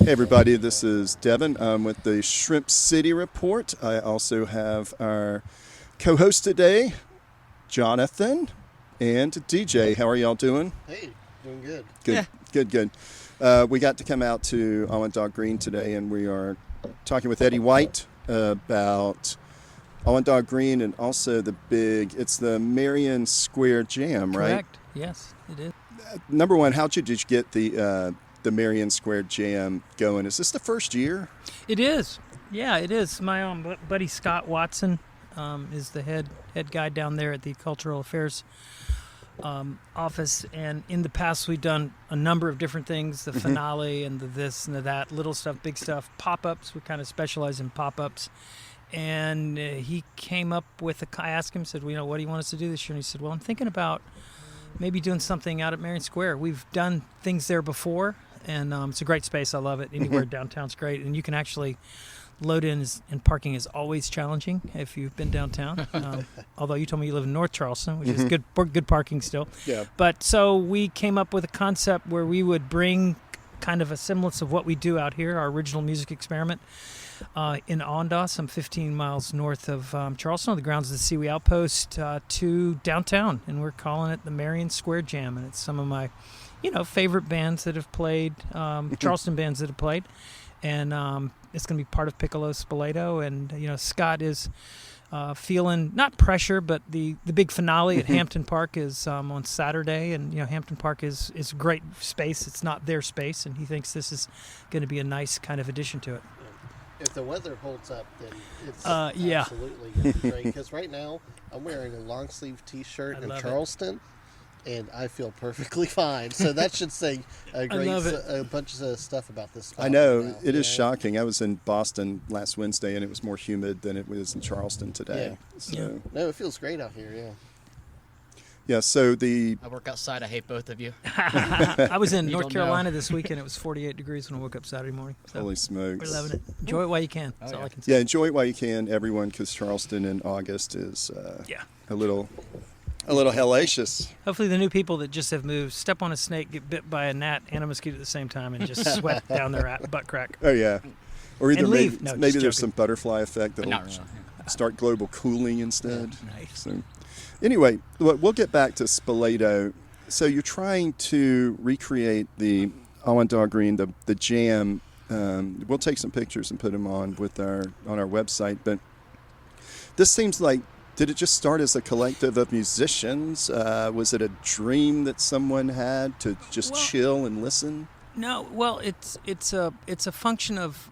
Hey everybody, this is Devin. I'm with the Shrimp City Report. I also have our co-host today, Jonathan, and DJ. How are y'all doing? Hey, doing good. Good. We got to come out to Awendaw Green today, and we are talking with Eddie White about Awendaw Green and also it's the Marion Square Jam, right? Correct. Yes, it is. Number one, how did you get the Marion Square Jam going? Is this the first year? It is. Yeah, it is. My buddy Scott Watson is the head guy down there at the Cultural Affairs office, and in the past we've done a number of different things, the finale and the this and the that, little stuff, big stuff, pop-ups. We kind of specialize in pop-ups. And he came up with I asked him, said, well, what do you want us to do this year? And he said, well, I'm thinking about maybe doing something out at Marion Square. We've done things there before, and it's a great space. I love it. Anywhere downtown's great. And you can actually load in, and parking is always challenging if you've been downtown. Although you told me you live in North Charleston, which is good parking still. Yeah. But so we came up with a concept where we would bring kind of a semblance of what we do out here, our original music experiment, in Awendaw, some 15 miles north of Charleston, on the grounds of the Seaway Outpost, to downtown. And we're calling it the Marion Square Jam. And it's some of my, favorite bands that have played, Charleston bands that have played. And it's going to be part of Piccolo Spoleto. And, Scott is feeling, not pressure, but the big finale at Hampton Park is on Saturday. And, Hampton Park is a great space. It's not their space. And he thinks this is going to be a nice kind of addition to it. If the weather holds up, then it's absolutely going to be great. Because right now, I'm wearing a long sleeve T-shirt in Charleston, and I feel perfectly fine. So that should say a bunch of stuff about this spot. I know. It is shocking. I was in Boston last Wednesday, and it was more humid than it was in Charleston today. Yeah. So. No, it feels great out here, Yeah, so I work outside. I hate both of you. I was in North Carolina this weekend. It was 48 degrees when I woke up Saturday morning. So holy smokes. We're loving it. Enjoy it while you can. That's all I can say. Yeah, enjoy it while you can, everyone, because Charleston in August is a little hellacious. Hopefully the new people that just have moved step on a snake, get bit by a gnat and a mosquito at the same time, and just sweat down their butt crack. Oh, yeah. Or either maybe there's some butterfly effect that will start global cooling instead. Yeah, nice. So, anyway, we'll get back to Spoleto. So you're trying to recreate the Awendaw Green, the jam. We'll take some pictures and put them on our website. But this seems like, did it just start as a collective of musicians? Was it a dream that someone had to just chill and listen? No. Well, it's a function of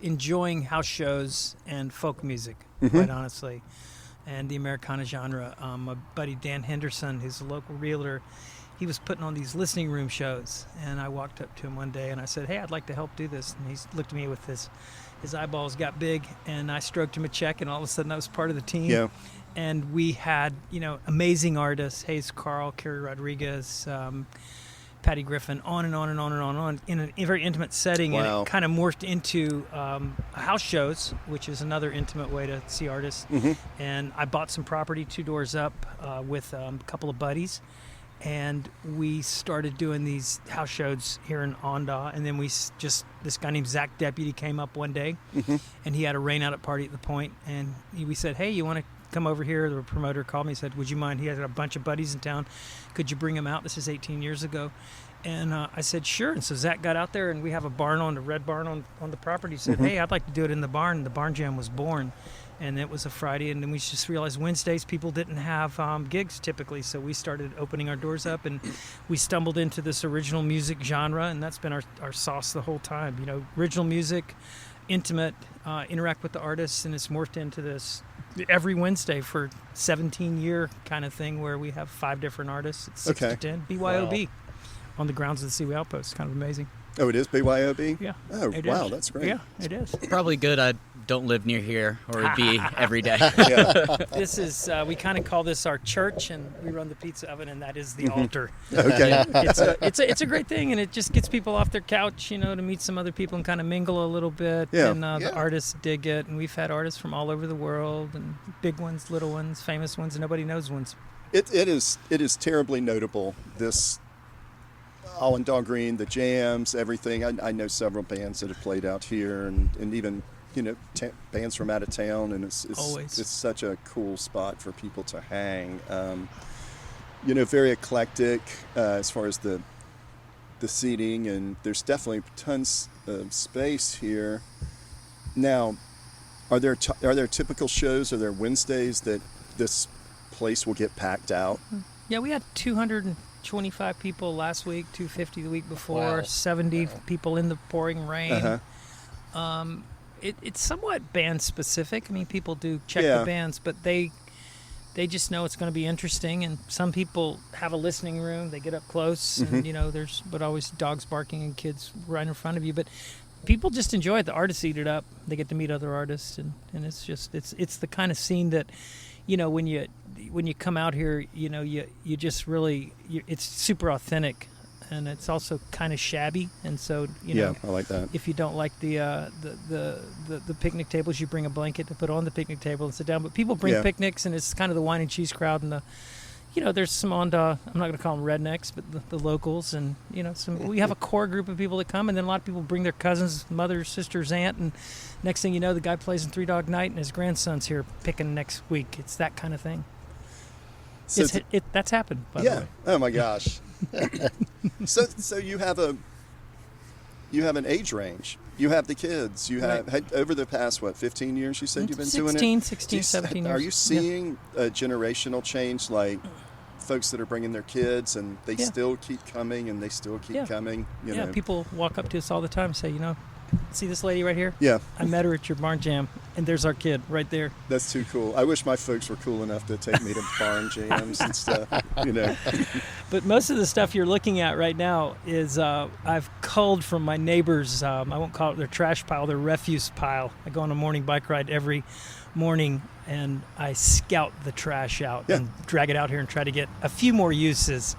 enjoying house shows and folk music, quite honestly. And the Americana genre. My buddy Dan Henderson, who's a local realtor, he was putting on these listening room shows. And I walked up to him one day and I said, hey, I'd like to help do this. And he looked at me with his eyeballs got big, and I stroked him a check, and all of a sudden I was part of the team. Yeah. And we had, amazing artists, Hayes Carl, Kerry Rodriguez, Patty Griffin, on and on and on and on in a very intimate setting. Wow. And it kind of morphed into house shows, which is another intimate way to see artists. And I bought some property 2 doors up with a couple of buddies, and we started doing these house shows here in Awendaw. And then this guy named Zach Deputy came up one day, and he had a rain-out party at the Point, and we said, hey, you want to come over here? The promoter called me and said, would you mind? He had a bunch of buddies in town. Could you bring them out? This is 18 years ago. And I said, sure. And so Zach got out there, and we have a red barn on the property. He said, hey, I'd like to do it in the barn. And the Barn Jam was born. And it was a Friday, and then we just realized Wednesdays people didn't have gigs typically, so we started opening our doors up, and we stumbled into this original music genre, and that's been our sauce the whole time. Original music, intimate, interact with the artists, and it's morphed into this every Wednesday for 17-year kind of thing where we have 5 different artists. It's 6 to 10. BYOB on the grounds of the Seaway Outpost. Kind of amazing. Oh, it is BYOB? Yeah. Oh, wow, that's great. Yeah, it is. Probably good I don't live near here, or it'd be every day. This is, we kind of call this our church, and we run the pizza oven, and that is the altar. Okay. It's a great thing, and it just gets people off their couch, to meet some other people and kind of mingle a little bit. Yeah. And the artists dig it, and we've had artists from all over the world, and big ones, little ones, famous ones, and nobody knows ones. It is terribly notable, this Awendaw Green, the jams, everything. I know several bands that have played out here, and even bands from out of town, and it's such a cool spot for people to hang. Very eclectic as far as the seating, and there's definitely tons of space here. Now, are there typical shows? Are there Wednesdays that this place will get packed out? Yeah, we had 225 people last week, 250 the week before, Wow. 70 people in the pouring rain. Uh-huh. It's somewhat band specific. I mean, people do check Yeah. the bands, but they just know it's going to be interesting. And some people have a listening room. They get up close, and there's always dogs barking and kids right in front of you. But people just enjoy it. The artists eat it up. They get to meet other artists, and it's just it's the kind of scene that, when you come out here, you just really it's super authentic. And it's also kind of shabby, and so I like that. If you don't like the picnic tables, you bring a blanket to put on the picnic table and sit down. But people bring picnics, and it's kind of the wine and cheese crowd, and there's some I'm not going to call them rednecks, but the locals, and we have a core group of people that come, and then a lot of people bring their cousins, mothers, sisters, aunt, and next thing you know, the guy plays in Three Dog Night, and his grandson's here picking next week. It's that kind of thing. So That's happened. By the way. Oh my gosh. So you have an age range. You have the kids. You have had over the past 15 years. You said you've been doing it. 16, 17 years. Are you seeing a generational change, like folks that are bringing their kids and they still keep coming and they still keep coming? People walk up to us all the time and say, see this lady right here? Yeah. I met her at your barn jam, and there's our kid right there. That's too cool. I wish my folks were cool enough to take me to barn jams and stuff, But most of the stuff you're looking at right now is I've culled from my neighbors. I won't call it their trash pile, their refuse pile. I go on a morning bike ride every morning, and I scout the trash out and drag it out here and try to get a few more uses.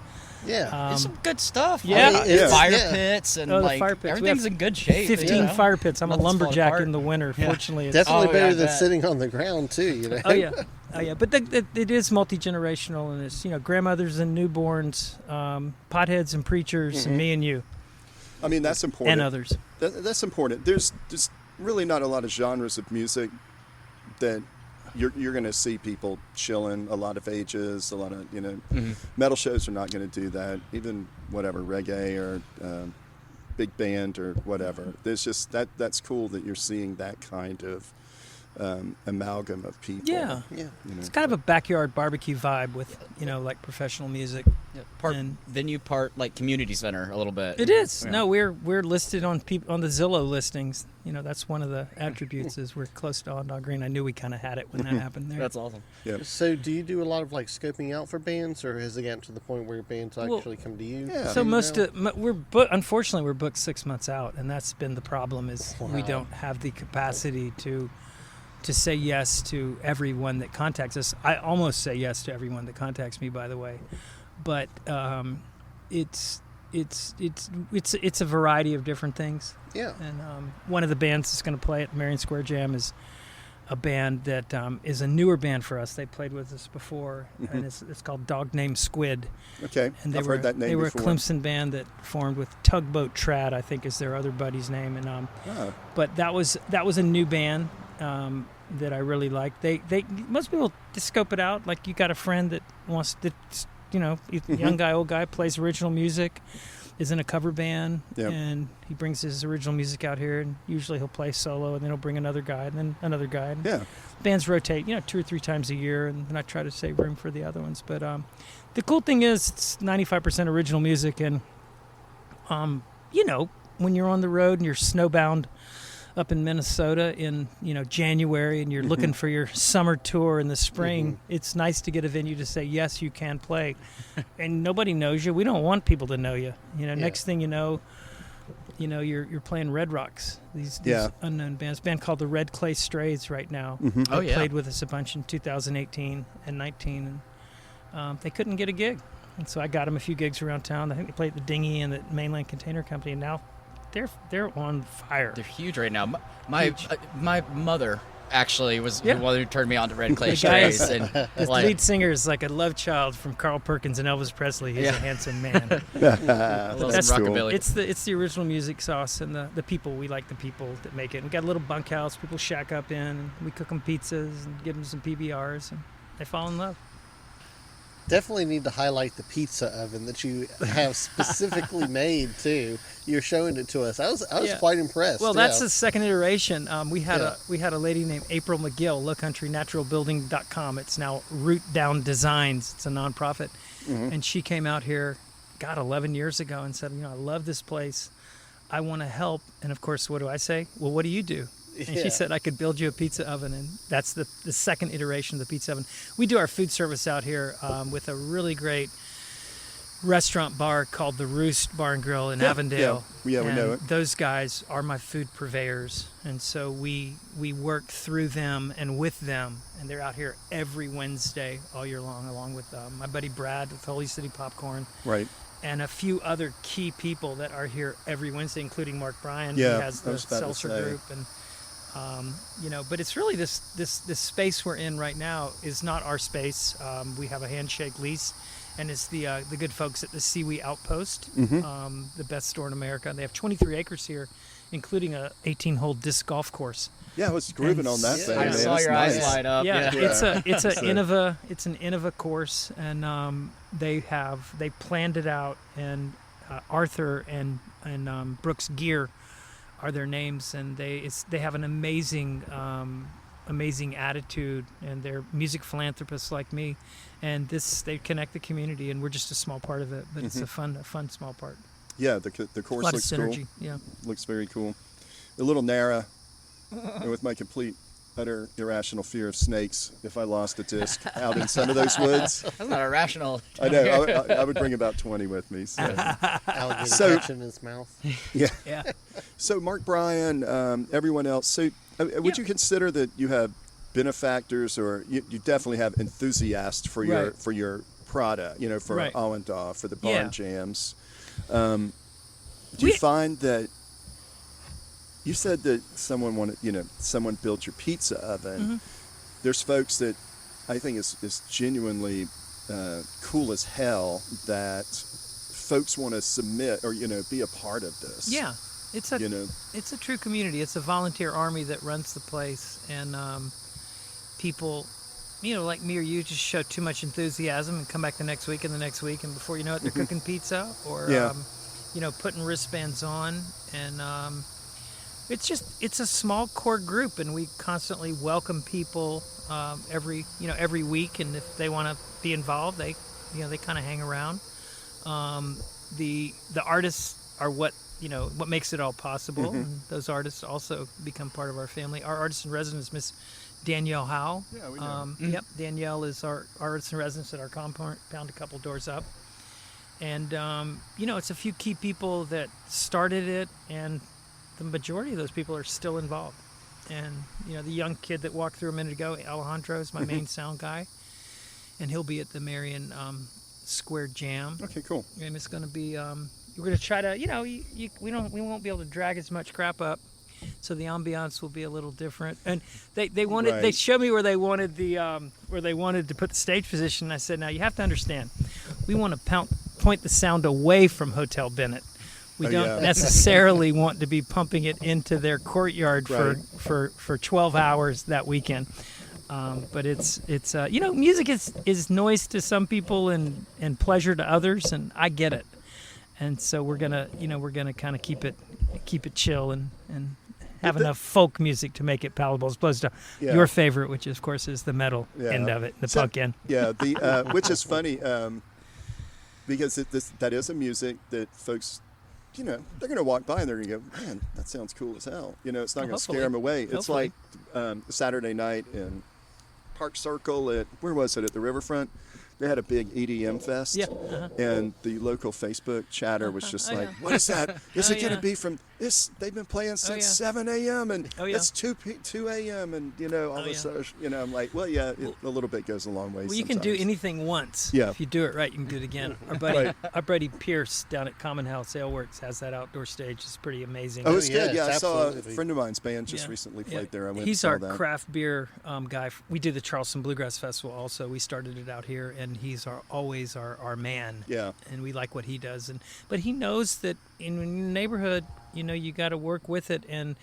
Yeah. It's some good stuff. Yeah. Fire pits and the fire pits. everything's in good shape. 15 fire pits. I'm a Nothing's falling lumberjack apart. in the winter. Yeah. Fortunately, it's Definitely better than bet. sitting on the ground too. Oh yeah. But it is multi-generational, and it's grandmothers and newborns, potheads and preachers, and me and you. I mean, that's important. And others. That's important. There's really not a lot of genres of music that you're going to see people chilling, a lot of ages, a lot of metal shows are not going to do that. Even whatever reggae or big band or whatever. There's just that's cool that you're seeing that kind of amalgam of people. Yeah. It's kind of a backyard barbecue vibe with like professional music. Yeah, part venue, part like community center, a little bit. It is. Yeah. No, we're listed on the Zillow listings. That's one of the attributes is we're close to Awendaw Green. I knew we kind of had it when that happened there. That's awesome. Yeah. So do you do a lot of scoping out for bands, or has it gotten to the point where bands actually come to you? Yeah. So unfortunately we're booked 6 months out, and that's been the problem is we don't have the capacity to say yes to everyone that contacts us. I almost say yes to everyone that contacts me, by the way, but it's a variety of different things. Yeah. And one of the bands that's going to play at Marion Square Jam is a band that is a newer band for us. They played with us before, and it's called Dog Named Squid. Okay, And I've heard that name They were before. a Clemson band that formed with Tugboat Trad, I think is their other buddy's name. And but that was a new band that I really liked. They most people just scope it out. Like you got a friend that wants to, young guy, old guy, plays original music, is in a cover band, and he brings his original music out here, and usually he'll play solo, and then he'll bring another guy, and then another guy. And bands rotate, 2 or 3 times a year, and then I try to save room for the other ones. But the cool thing is it's 95% original music, and when you're on the road and you're snowbound up in Minnesota in January, and you're looking for your summer tour in the spring, it's nice to get a venue to say yes, you can play, and nobody knows you. We don't want people to know you. Next thing you know, you're playing Red Rocks. These unknown bands. Band called the Red Clay Strays right now. They played with us a bunch in 2018 and 19, and they couldn't get a gig, and so I got them a few gigs around town. I think they played at the Dinghy and the Mainland Container Company, and now they're on fire. They're huge right now. My mother actually was Yeah. the one who turned me on to Red Clay The guy Strays. And The like, lead singer is like a love child from Carl Perkins and Elvis Presley. He's a handsome man. I love That's some cool. rockabilly. It's the original music sauce and the people. We like the people that make it. We got a little bunkhouse people shack up in. And we cook them pizzas and give them some PBRs, and they fall in love. Definitely need to highlight the pizza oven that you have specifically made too. You're showing it to us. I was Yeah. quite impressed. Well, yeah. that's the second iteration. We had Yeah. a lady named April McGill, lowcountrynaturalbuilding.com. It's now Root Down Designs. It's a nonprofit, and she came out here, 11 years ago, and said, I love this place. I want to help. And of course, what do I say? Well, what do you do? And Yeah. she said, I could build you a pizza oven. And that's the second iteration of the pizza oven. We do our food service out here with a really great restaurant bar called the Roost Bar and Grill in Avondale. Yeah, we know And it. those guys are my food purveyors. And so we work through them and with them. And they're out here every Wednesday all year long, along with my buddy Brad with Holy City Popcorn. Right. And a few other key people that are here every Wednesday, including Mark Bryan, Yeah, who has I the was about to Seltzer say. Group, and but it's really this space we're in right now is not our space. We have a handshake lease, and it's the good folks at the Seawee Outpost, the best store in America. They have 23 acres here, including a 18-hole disc golf course. Yeah, I was grooving on that Yeah. thing, I man. saw It's your nice. eyes light up. Yeah, Yeah. it's So- an Innova course, and they planned it out, and Arthur and Brooks Gear are their names, and they have an amazing attitude, and they're music philanthropists like me, and they connect the community, and we're just a small part of it, but it's a fun small part. Yeah, the A course lot of looks synergy. cool. Yeah. Looks very cool. A little narrow, and with my complete, utter irrational fear of snakes, if I lost a disc out in some of those woods, That's not irrational. I know I would bring about 20 with me. So. Alligator So- catching his mouth. Yeah. Yeah. So Mark Bryan, everyone else. So would Yeah. you consider that you have benefactors, or you definitely have enthusiasts for your Right. for your product? For Right. Awendaw, for the barn Yeah. jams. Do you find that? You said that someone built your pizza oven. There's folks that I think is genuinely cool as hell that folks want to submit or be a part of this. Yeah. It's a true community. It's a volunteer army that runs the place, and people, like me or you, just show too much enthusiasm and come back the next week, and before you know it, they're cooking pizza or putting wristbands on, and it's a small core group, and we constantly welcome people every week, and if they want to be involved, they kind of hang around. The artists are what makes it all possible, and those artists also become part of our family. Our artist in residence, Miss Danielle Howe. Yeah, we know. Yep, Danielle is our artist in residence at our compound a couple doors up. And, it's a few key people that started it, and the majority of those people are still involved. And, the young kid that walked through a minute ago, Alejandro, is my main sound guy, and he'll be at the Marion Square Jam. Okay, cool. And it's going to be, we're going to try to, we won't be able to drag as much crap up, so the ambiance will be a little different. And they wanted, Right. they showed me where they wanted to put the stage position. And I said, now you have to understand, we want to point the sound away from Hotel Bennett. We don't necessarily want to be pumping it into their courtyard Right. for 12 hours that weekend. But it's music is noise to some people and pleasure to others, and I get it. And so we're gonna kind of keep it chill and have enough folk music to make it palatable, as opposed to your favorite, which of course is the metal end of it, the punk end. Yeah, which is funny because that is a music that folks, they're going to walk by and they're going to go, man, that sounds cool as hell. It's not going to scare them away. It's like Saturday night in Park Circle at the Riverfront. They had a big EDM fest, and the local Facebook chatter was just like, "What is that? Is it going to be from They've been playing since 7 a.m. and it's 2 a.m. and all this other, I'm like, well, yeah, a little bit goes a long way. Well, you can do anything once. Yeah. If you do it right, you can do it again. Our buddy Pierce down at Common House Aleworks has that outdoor stage. It's pretty amazing. Oh, it's good. Yes, Yeah, I saw a absolutely. friend of mine's band just recently played there. I went He's and saw our that. craft beer guy. We do the Charleston Bluegrass Festival also. We started it out here, and he's always our man. Yeah. And we like what he does. But he knows that in your neighborhood, you got to work with it, and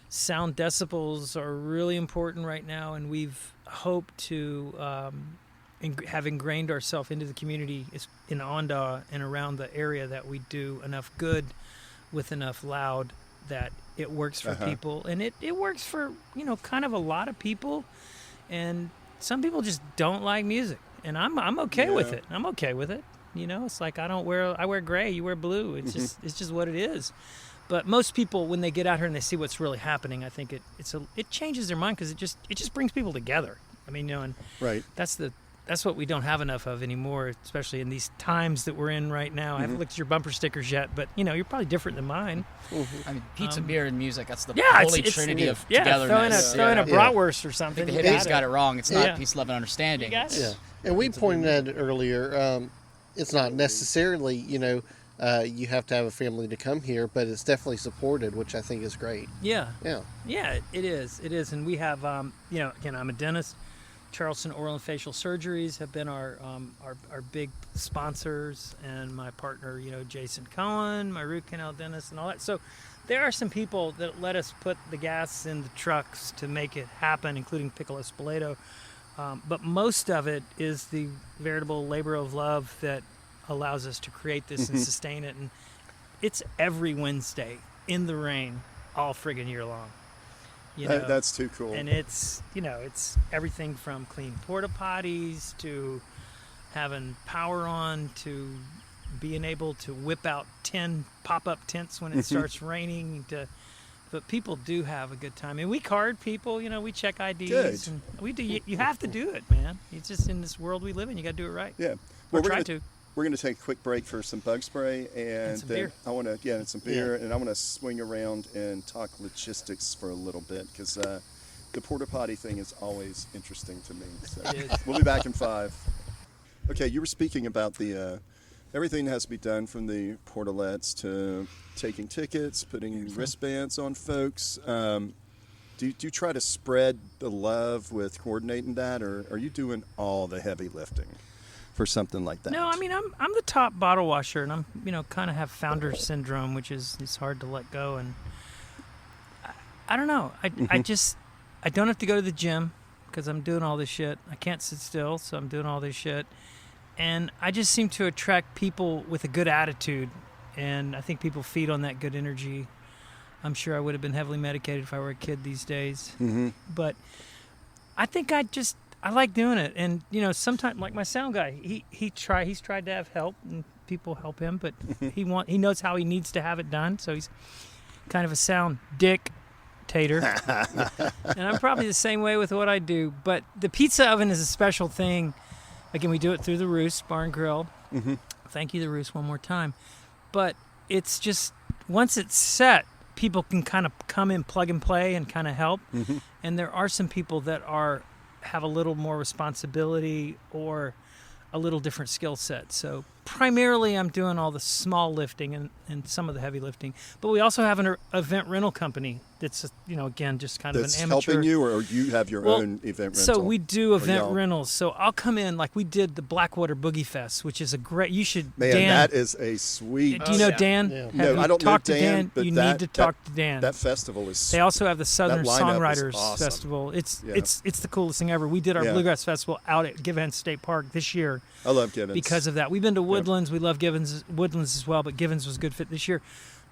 sound decibels are really important right now, and we've hoped to have ingrained ourselves into the community in Awendaw and around the area that we do enough good with enough loud that it works for people, and it works for kind of a lot of people, and some people just don't like music, and I'm okay with it. I'm okay with it. It's like I wear gray, you wear blue. It's just what it is. But most people, when they get out here and they see what's really happening, I think it changes their mind, because it just brings people together. I mean, and right. That's what we don't have enough of anymore, especially in these times that we're in right now. I haven't looked at your bumper stickers yet, but you're probably different than mine. I mean, pizza, beer, and music, that's the holy trinity of togetherness. Throw in a bratwurst or something. I think the hippies got it wrong. It's not peace, love, and understanding. You got it. Yeah, and we pointed at it earlier. It's not necessarily, you have to have a family to come here, but it's definitely supported, which I think is great. Yeah. Yeah. Yeah, it is. It is. And we have, again, I'm a dentist. Charleston Oral and Facial Surgeries have been our big sponsors, and my partner, Jason Cohen, my root canal dentist, and all that. So there are some people that let us put the gas in the trucks to make it happen, including Piccolo Spoleto. But most of it is the veritable labor of love that allows us to create this and sustain it. And it's every Wednesday in the rain all friggin' year long. That's too cool. And it's everything from clean porta potties to having power on to being able to whip out 10 pop-up tents when it starts raining. But people do have a good time, and we card people. We check IDs, Good. and we do. You have to do it, man. It's just in this world we live in. You got to do it right. Yeah. Well, We're going to take a quick break for some bug spray, and some then beer. I want to and some beer, and I want to swing around and talk logistics for a little bit, because the porta potty thing is always interesting to me. So we'll be back in 5. Okay, you were speaking about the everything has to be done, from the portalets to taking tickets, putting wristbands on folks. Do you try to spread the love with coordinating that, or are you doing all the heavy lifting for something like that? No, I mean I'm the top bottle washer, and I'm kind of have founder syndrome, which is it's hard to let go, and I don't know. I don't have to go to the gym because I'm doing all this shit. I can't sit still, so I'm doing all this shit, and I just seem to attract people with a good attitude, and I think people feed on that good energy. I'm sure I would have been heavily medicated if I were a kid these days, but I think I like doing it, and sometimes, like my sound guy, he's tried to have help, and people help him, but he knows how he needs to have it done, so he's kind of a sound dictator. And I'm probably the same way with what I do. But the pizza oven is a special thing. Again, we do it through the Roost Bar and Grill. Thank you, the Roost, one more time. But it's just once it's set, people can kind of come in, plug and play, and kind of help. And there are some people that have a little more responsibility or a little different skill set. So primarily I'm doing all the small lifting and some of the heavy lifting. But we also have an event rental company that's, again, just kind that's of an amateur. helping you, or you have your own event rental? So we do event rentals. So I'll come in, like we did the Blackwater Boogie Fest, which is you should, Man, Dan, that is a sweet... Do you know Dan? Yeah. No, I don't know Dan, but you need to talk to Dan. That festival is... They also have the Southern that lineup is Songwriters awesome. Festival. It's the coolest thing ever. We did our Bluegrass Festival out at Givens State Park this year. I love Givens. Because of that. We've been to Woodlands. We love Woodlands as well, but Givens was a good fit this year.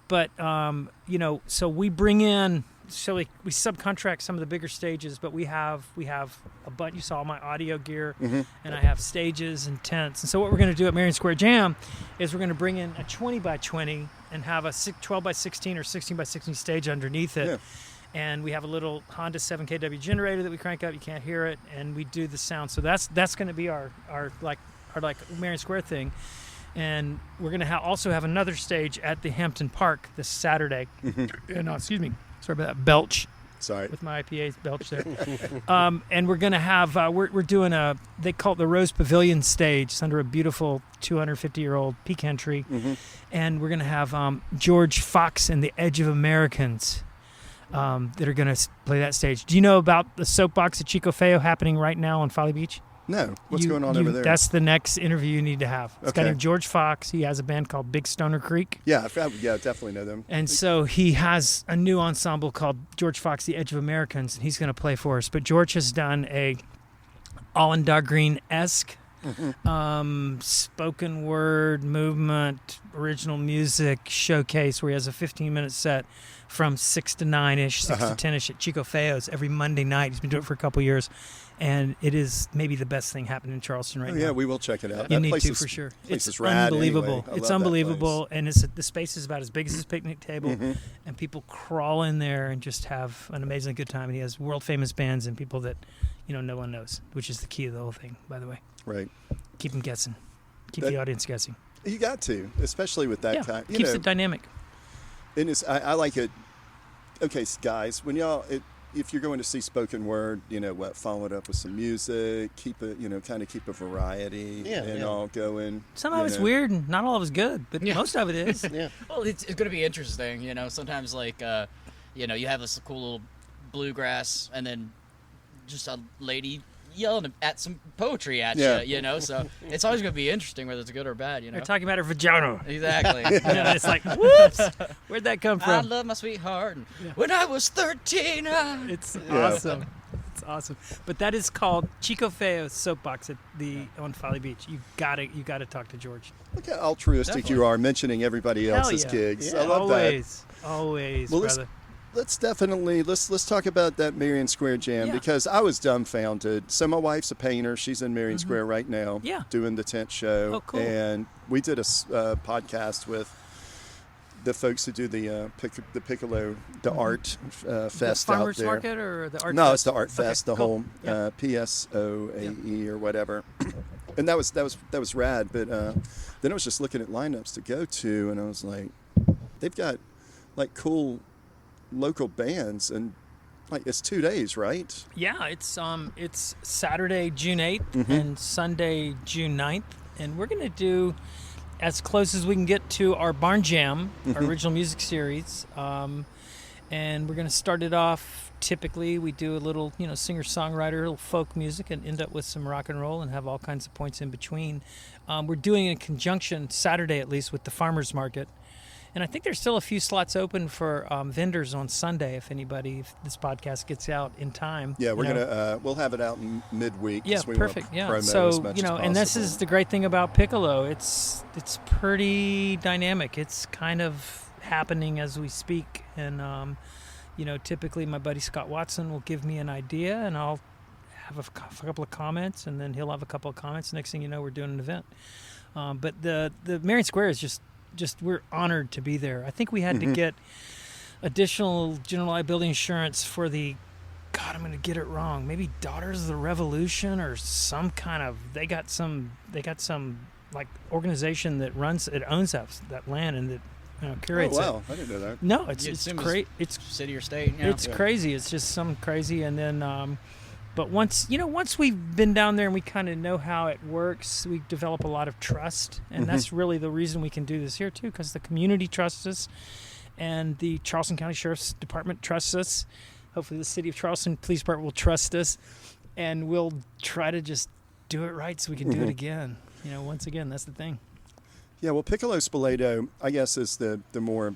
But, so we bring in... So we subcontract some of the bigger stages, but we have a bunch. You saw my audio gear, and I have stages and tents. And so what we're going to do at Marion Square Jam is we're going to bring in a 20 by 20 and have a 12 by 16 or 16 by 16 stage underneath it. Yeah. And we have a little Honda 7kW generator that we crank up. You can't hear it, and we do the sound. So that's going to be our Marion Square thing. And we're going to also have another stage at the Hampton Park this Saturday. And, excuse me. Sorry about that belch. Sorry. With my IPA's belch there. And we're going to have, we're doing they call it the Rose Pavilion stage. It's under a beautiful 250-year-old pecan tree. And we're going to have George Fox and the Edge of Americans that are going to play that stage. Do you know about the Soapbox at Chico Feo happening right now on Folly Beach? No. What's going on over there? That's the next interview you need to have. It's a guy named George Fox. He has a band called Big Stoner Creek. Yeah, definitely know them. And so he has a new ensemble called George Fox, the Edge of Americans, and he's going to play for us. But George has done a Awendaw Green-esque spoken word movement, original music showcase where he has a 15-minute set from 6 to 9-ish, 6 to 10-ish at Chico Feo's every Monday night. He's been doing it for a couple years. And it is maybe the best thing happening in Charleston right now. Yeah, we will check it out. You need to for sure. It's unbelievable. Anyway. It's unbelievable, and the space is about as big as his picnic table, and people crawl in there and just have an amazingly good time. And he has world famous bands and people that no one knows, which is the key of the whole thing, by the way. Right. Keep them guessing. Keep the audience guessing. You got to, especially with that kind. Keeps it dynamic. And I like it. Okay, guys, when if you're going to see spoken word, follow it up with some music, keep it, kind of keep a variety all going. Some of it's weird and not all of it's good, but most of it is. Well, it's going to be interesting, sometimes like, you have this cool little bluegrass and then just a lady yelling at some poetry at you, so it's always going to be interesting whether it's good or bad, They're talking about her vagina. Exactly. It's like, whoops, where'd that come from? I love my sweetheart. When I was 13. It's awesome. It's awesome. But that is called Chico Feo Soapbox on Folly Beach. You gotta talk to George. Look how altruistic you are, mentioning everybody else's gigs. I love that. Always, well, brother. Let's talk about that Marion Square Jam because I was dumbfounded. So my wife's a painter. She's in Marion Square right now doing the tent show. Oh, cool. And we did a podcast with the folks who do the Piccolo, the art fest out there. Farmers Market or the art No, fest? it's the art fest, the cool. whole PSOAE or whatever. And that was rad. But then I was just looking at lineups to go to, and I was like, they've got like cool local bands, and like it's 2 days, right? Yeah, it's Saturday, June 8th and Sunday, June 9th, and we're gonna do as close as we can get to our Barn Jam, our original music series, and we're gonna start it off. Typically, we do a little, singer-songwriter, a little folk music, and end up with some rock and roll, and have all kinds of points in between. We're doing it in conjunction Saturday, at least, with the Farmers Market. And I think there's still a few slots open for vendors on Sunday if this podcast gets out in time. Yeah, we'll have it out in midweek. Yeah, we perfect. Want yeah, promo so as much as and this is the great thing about Piccolo. It's pretty dynamic. It's kind of happening as we speak, and typically my buddy Scott Watson will give me an idea, and I'll have a couple of comments, and then he'll have a couple of comments. Next thing you know, we're doing an event. But the Marion Square is just we're honored to be there. I think we had to get additional general liability insurance for I'm going to get it wrong. Maybe Daughters of the Revolution or some kind of they got some like organization that owns that land and that curates it. Oh wow, I didn't know that. No, it's great. It's city or state. It's crazy. It's just some crazy, and then but once we've been down there and we kind of know how it works, we develop a lot of trust, and that's really the reason we can do this here too, because the community trusts us, and the Charleston County Sheriff's Department trusts us. Hopefully, the City of Charleston Police Department will trust us, and we'll try to just do it right so we can do it again. Once again, that's the thing. Yeah, well, Piccolo Spoleto, I guess, is the more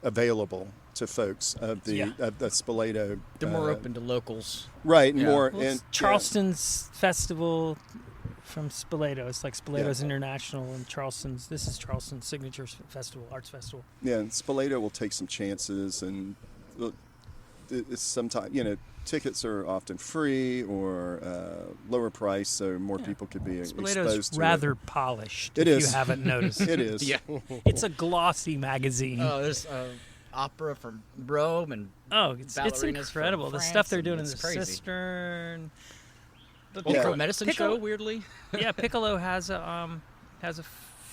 available to folks of the Spoleto. They're more open to locals, right? Yeah. More well, and Charleston's festival from Spoleto. It's like Spoleto's International, and this is Charleston's signature festival, arts festival. Yeah, and Spoleto will take some chances, and it's sometimes tickets are often free or lower price, so more people could be Spoleto's exposed to rather it. polished. It if is. you haven't noticed. It is. Yeah. It's a glossy magazine. Oh, there's opera from Rome and it's incredible. from The France, stuff they're doing in it's the crazy. cistern. But Medicine show, weirdly. Yeah, Piccolo has a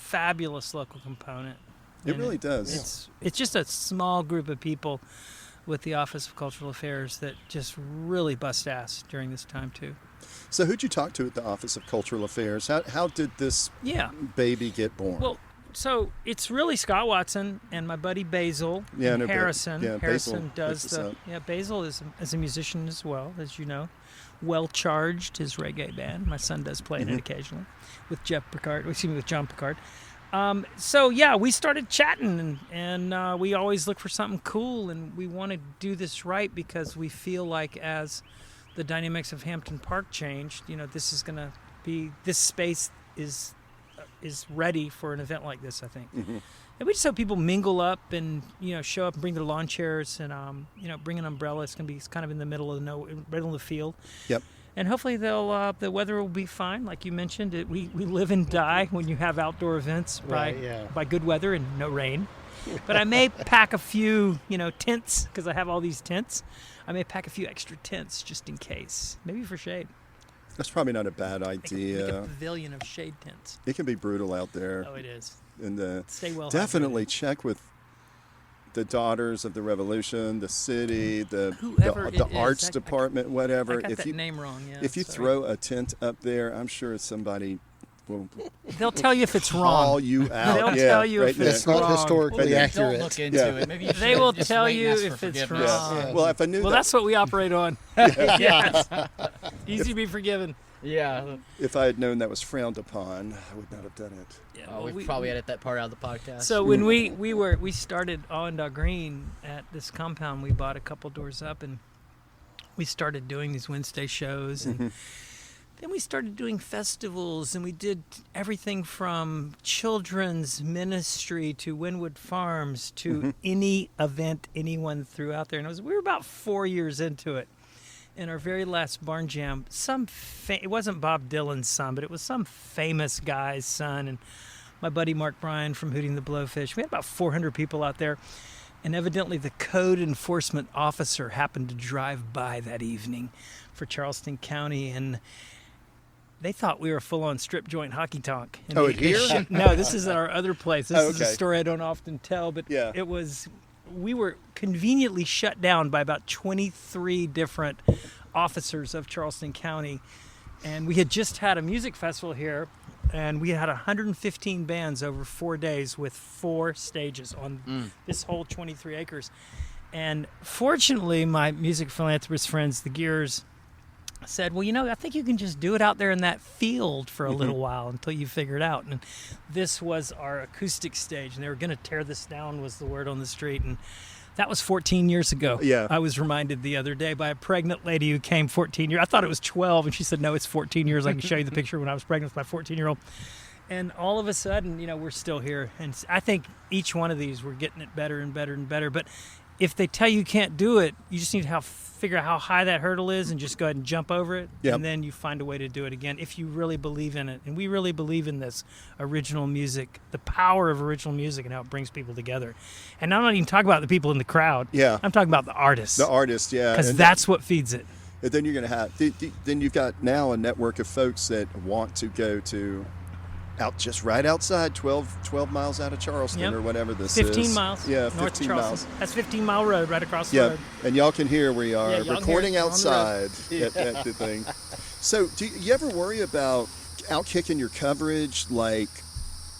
fabulous local component. It And really does. It's just a small group of people with the Office of Cultural Affairs that just really bust ass during this time too. So who'd you talk to at the Office of Cultural Affairs? How did this baby get born? Well, so it's really Scott Watson and my buddy Basil Harrison. Harrison Basil Basil is a musician as well, as you know. Well Charged, his reggae band. My son does play in it occasionally with John Picard. We started chatting, and we always look for something cool, and we want to do this right because we feel like as the dynamics of Hampton Park changed, this space is ready for an event like this, I think. Mm-hmm. And we just hope people mingle up and show up and bring their lawn chairs and bring an umbrella. It's going to be kind of in the middle of the field. Yep. And hopefully the weather will be fine, like you mentioned. We live and die when you have outdoor events by good weather and no rain. But I may pack a few tents because I have all these tents. I may pack a few extra tents just in case, maybe for shade. That's probably not a bad idea. Make a pavilion of shade tents. It can be brutal out there. Oh, it is. And stay well. Definitely check with the Daughters of the Revolution, the city, the arts department, whatever. I got that name wrong. Yeah, if you throw a tent up there, I'm sure somebody will. They'll tell you if it's wrong. Call you out. They'll tell you if it's wrong. Not historically accurate. Don't look into it. Maybe they will tell you if it's wrong. Yeah. Well, if I knew. Well, that's what we operate on. Yes. Easy to be forgiven. Yeah. If I had known that was frowned upon, I would not have done it. Yeah, we probably edit that part out of the podcast. So when we started Awendaw Green at this compound, we bought a couple doors up, and we started doing these Wednesday shows, and then we started doing festivals, and we did everything from children's ministry to Wynwood Farms to any event anyone threw out there. And we were about 4 years into it. In our very last barn jam, it wasn't Bob Dylan's son, but it was some famous guy's son, and my buddy Mark Bryan from Hooting the Blowfish. We had about 400 people out there, and evidently the code enforcement officer happened to drive by that evening for Charleston County, and they thought we were a full-on strip joint hockey tonk. And here? No, this is our other place. This is a okay. story I don't often tell, but we were conveniently shut down by about 23 different officers of Charleston County. And we had just had a music festival here, and we had 115 bands over 4 days with 4 stages on this whole 23 acres. And fortunately, my music philanthropist friends, the Gears, said, well, I think you can just do it out there in that field for a little while until you figure it out. And this was our acoustic stage, and they were going to tear this down, was the word on the street. And that was 14 years ago. Yeah. I was reminded the other day by a pregnant lady who came 14 years. I thought it was 12, and she said, no, it's 14 years. I can show you the picture when I was pregnant with my 14-year-old. And all of a sudden, we're still here. And I think each one of these, we're getting it better and better and better. But if they tell you can't do it, you just need to figure out how high that hurdle is and just go ahead and jump over it. Yep. And then you find a way to do it again if you really believe in it. And we really believe in this original music, the power of original music and how it brings people together. And I'm not even talking about the people in the crowd. Yeah. I'm talking about the artists. The artists, yeah. Because that's what feeds it. And then you're going to have, then you've got now a network of folks that want to go to out just right outside 12 miles out of Charleston or whatever this 15 is. miles. Yeah, north 15 Charleston. miles. That's 15-mile road right across the road. And y'all can hear we are y'all recording hear us on the road. outside at the thing. So do you ever worry about outkicking your coverage? Like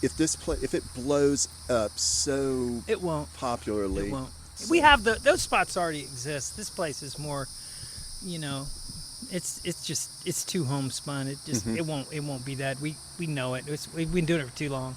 if it blows up so it won't popularly? It won't. So. We have those spots already exist. This place is more, it's too homespun. It just it won't be that. We know it. We've been doing it for too long.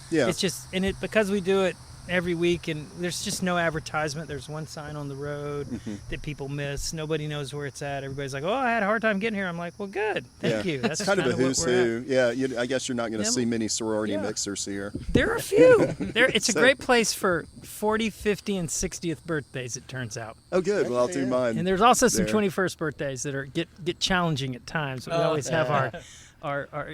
Yeah. It's just because we do it every week, and there's just no advertisement. There's one sign on the road that people miss. Nobody knows where it's at. Everybody's like, "Oh, I had a hard time getting here." I'm like, "Well, good, thank you." That's kind of a who's who. Yeah, I guess you're not going to see many sorority Yeah. mixers here. There are a few. It's a great place for 40, 50, and 60th birthdays. It turns out. Oh, good. Well, I'll do mine. And there's also some there. 21st birthdays that are get challenging at times. But we always have our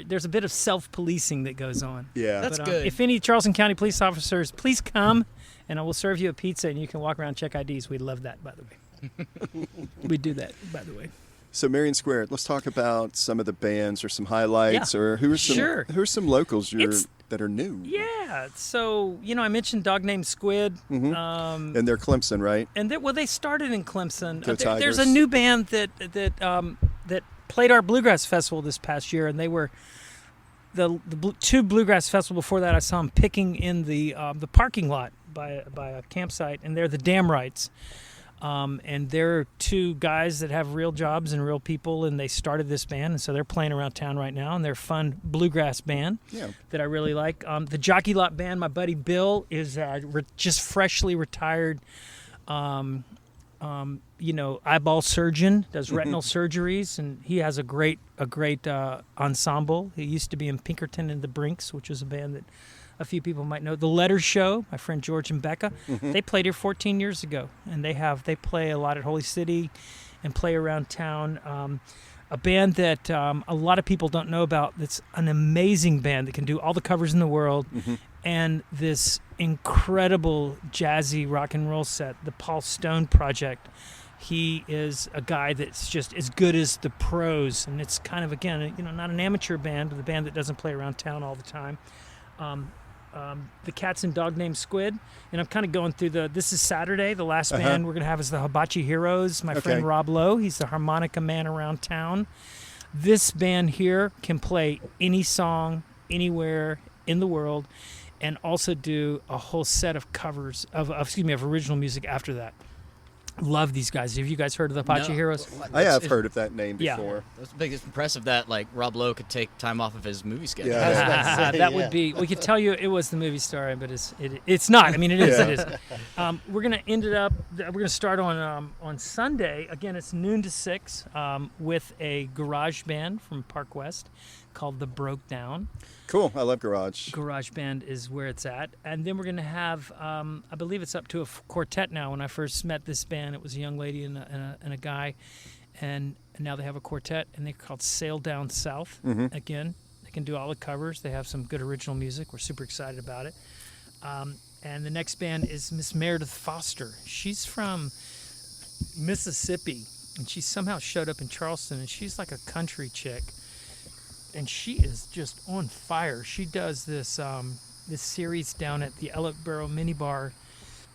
there's a bit of self-policing that goes on. Yeah, That's But, good. If any Charleston County police officers, please come, and I will serve you a pizza, and you can walk around and check IDs. We love that, by the way. We do that, by the way. So Marion Square, let's talk about some of the bands or some highlights, Yeah, or who are some sure. who are some locals you're that are new. Yeah. So, I mentioned Dog Named Squid. And they're Clemson, right? And they started in Clemson. Go There's Tigers. a new band that played our Bluegrass Festival this past year, and they were the two Bluegrass Festival before that. I saw them picking in the parking lot by a campsite, and they're the Damrites. And they're two guys that have real jobs and real people, and they started this band, and so they're playing around town right now, and they're a fun bluegrass band that I really like. The Jockey Lot band, my buddy Bill is just freshly retired, eyeball surgeon, does retinal surgeries, and he has a great ensemble. He used to be in Pinkerton and the Brinks, which is a band that a few people might know. The Letters Show, my friend George and Becca, they played here 14 years ago, and they play a lot at Holy City and play around town. A band that a lot of people don't know about, that's an amazing band that can do all the covers in the world, and this incredible jazzy rock and roll set, the Paul Stone Project. He is a guy that's just as good as the pros, and it's kind of, again, not an amateur band, but a band that doesn't play around town all the time. The Cats and Dog Named Squid, and I'm kind of going through this is Saturday. The last band we're going to have is the Hibachi Heroes. My friend Rob Lowe, he's the harmonica man around town. This band here can play any song, anywhere in the world, and also do a whole set of covers of original music after that. Love these guys. Have you guys heard of the Hibachi Heroes? I have heard of that name Yeah. before. It's biggest impressive that Rob Lowe could take time off of his movie schedule. Yeah. That would be. We could tell you it was the movie star, but it's not. I mean, it is. Yeah. It is. We're gonna end it up. We're gonna start on Sunday. Again, it's noon to 6 with a garage band from Park West called the Brokedown. Cool. I love garage. Garage band is where it's at, and then we're gonna have. I believe it's up to a quartet now. When I first met this band, it was a young lady and a guy, and now they have a quartet, and they're called Sail Down South. Again, they can do all the covers. They have some good original music. We're super excited about it. And the next band is Miss Meredith Foster. She's from Mississippi, and she somehow showed up in Charleston, and she's like a country chick. And she is just on fire. She does this series down at the Elletboro Mini Bar,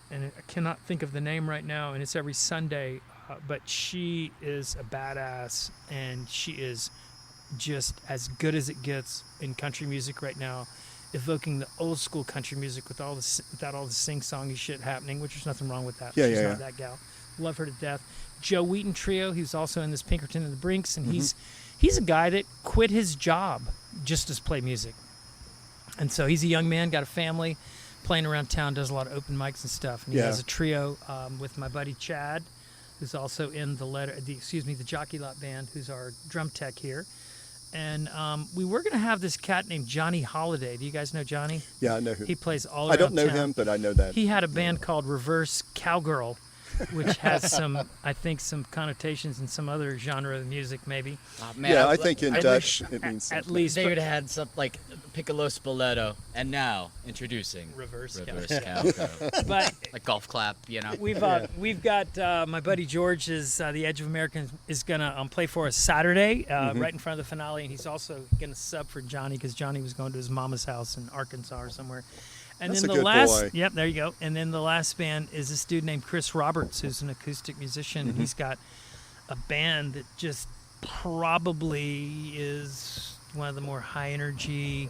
and I cannot think of the name right now, and it's every Sunday. But she is a badass, and she is just as good as it gets in country music right now, evoking the old school country music without all the sing-songy shit happening, which there's nothing wrong with that. She's not that gal. Love her to death. Joe Wheaton Trio, he's also in this Pinkerton and the Brinks, and he's a guy that quit his job just to play music. And so he's a young man, got a family, playing around town, does a lot of open mics and stuff. And he has a trio with my buddy Chad, who's also in the Jockey Lot band, who's our drum tech here. And we were going to have this cat named Johnny Holiday. Do you guys know Johnny? Yeah, I know who. He plays all around I don't know town. him, but I know that. He had a band called Reverse Cowgirl, which has some connotations in some other genre of music, maybe. I think in Dutch it means something. At least they would have had some like Piccolo Spoleto, and now introducing Reverse Cowgirl. But Like golf clap, we've got my buddy George is the Edge of America is gonna play for us Saturday right in front of the finale, and he's also gonna sub for Johnny because Johnny was going to his mama's house in Arkansas or somewhere. And That's then a the good last, boy. Yep, there you go. And then the last band is this dude named Chris Roberts, who's an acoustic musician. And he's got a band that just probably is one of the more high energy,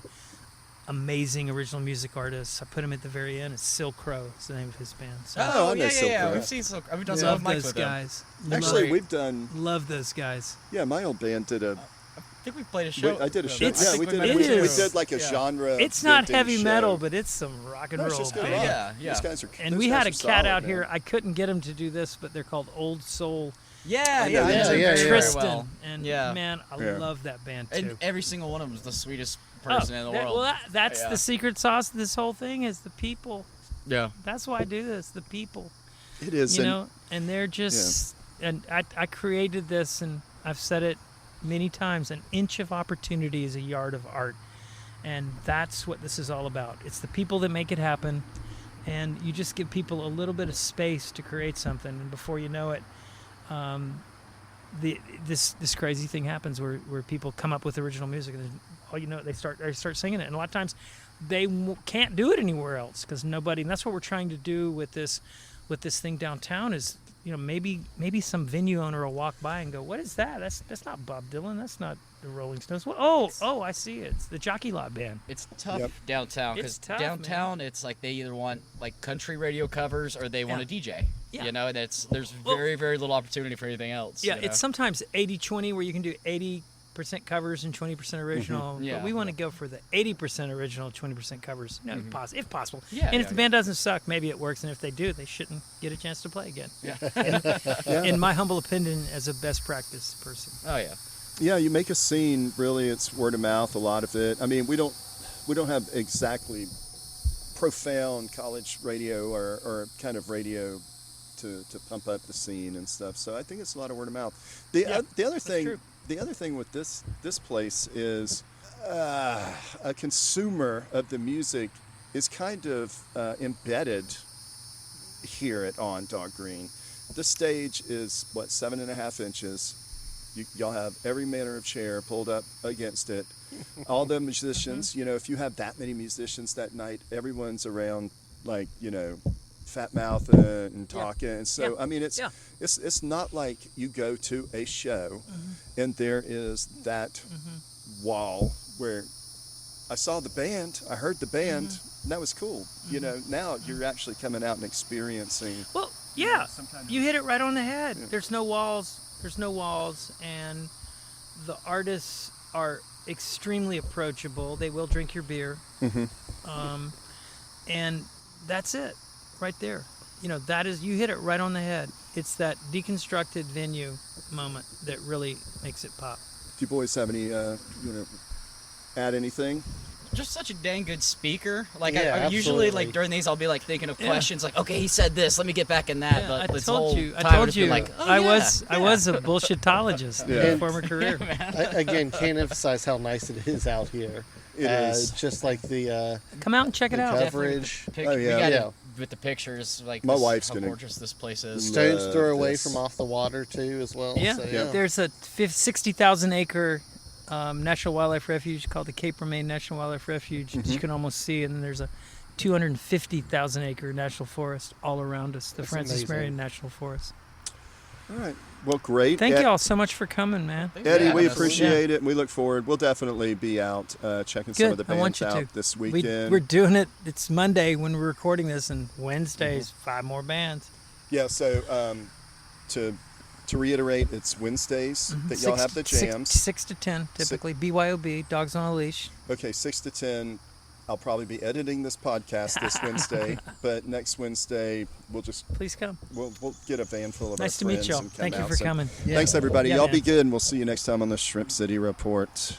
amazing original music artists. I put him at the very end. It's Sill Crow. Is the name of his band. So Oh, I know Sill Crow. We've seen Sill Crow. We've done some love mics those with them. guys. Actually, we've done. Love those guys. Yeah, my old band did a. I think we played a show. I did a show. It's- Yeah, we did. it We is. did like a genre. It's not vintage heavy show. metal, but it's some rock and No, it's roll, just good baby. rock. Yeah. Those guys are. And those we guys had are a cat solid, out man. here. I couldn't get him to do this, but they're called Old Soul Yeah, I yeah, know they that. did Yeah, very Tristan. well. And Yeah. man, I Yeah. love that band too. And every single one of them was the sweetest person in the world. Well, that's Yeah. the secret sauce of this whole thing is the people. Yeah. That's why I do this. The people, It is. you and know, and they're just. And I created this, and I've said it many times. An inch of opportunity is a yard of art, and that's what this is all about. It's the people that make it happen, and you just give people a little bit of space to create something, and before you know it, this crazy thing happens where people come up with original music, and all you know they start singing it, and a lot of times can't do it anywhere else because nobody. And that's what we're trying to do with this thing downtown. Is maybe some venue owner will walk by and go, "What is that? That's not Bob Dylan. That's not the Rolling Stones. Oh, I see it. It's the Jockey Lot band." It's tough downtown because downtown it's like they either want like country radio covers or they want a DJ. Yeah. And there's very very little opportunity for anything else. Yeah, it's sometimes 80-20 where you can do 80% covers and 20% original. Yeah. But we want to go for the 80% original, 20% covers, if possible. Yeah, and if the band doesn't suck, maybe it works. And if they do, they shouldn't get a chance to play again. Yeah. In my humble opinion, as a best practice person. Oh yeah. Yeah, you make a scene. Really, it's word of mouth. A lot of it. I mean, we don't have exactly profound college radio or kind of radio to pump up the scene and stuff. So I think it's a lot of word of mouth. The other thing with this place is a consumer of the music is kind of embedded here at Awendaw Green. The stage is 7.5 inches. Y'all have every manner of chair pulled up against it. All the musicians, if you have that many musicians that night, everyone's around fat mouth and talking. And so, I mean, it's not like you go to a show and there is that wall where I saw the band, I heard the band, and that was cool. Now you're actually coming out and experiencing. Well, you hit it right on the head. Yeah. There's no walls, and the artists are extremely approachable. They will drink your beer. And that's it. Right there, that is, you hit it right on the head. It's that deconstructed venue moment that really makes it pop. Do you boys have any, add anything? Just such a dang good speaker. Like I usually like during these I'll be like thinking of questions like, okay, he said this, let me get back in that. Yeah, but I this told whole you. time I told I've just been you. like, I was a bullshitologist in a former career. Again, can't emphasize how nice it is out here. It is. Just like the come out and check it out. coverage. We got with the pictures, like my wife's how gonna gorgeous this place is. Stone's throw away from off the water too, as well. Yeah, so, there's a 60,000 acre National Wildlife Refuge called the Cape Remain National Wildlife Refuge. You can almost see, and then there's a 250,000 acre national forest all around us, the Francis Marion National Forest. All right. Well, great. Thank you all so much for coming, man. Eddie, we appreciate it, and we look forward. We'll definitely be out checking some of the bands out this weekend. We're doing it. It's Monday when we're recording this, and Wednesday's 5 more bands. Yeah, so to reiterate, it's Wednesdays that y'all have the jams. 6 to 10, typically. BYOB, Dogs on a Leash. Okay, 6 to 10. I'll probably be editing this podcast this Wednesday, but next Wednesday please come. We'll get a van full of nice our to friends meet y'all. and come Thank you out. for coming. Thanks everybody. Yeah, Y'all man. be good, and we'll see you next time on the Shrimp City Report.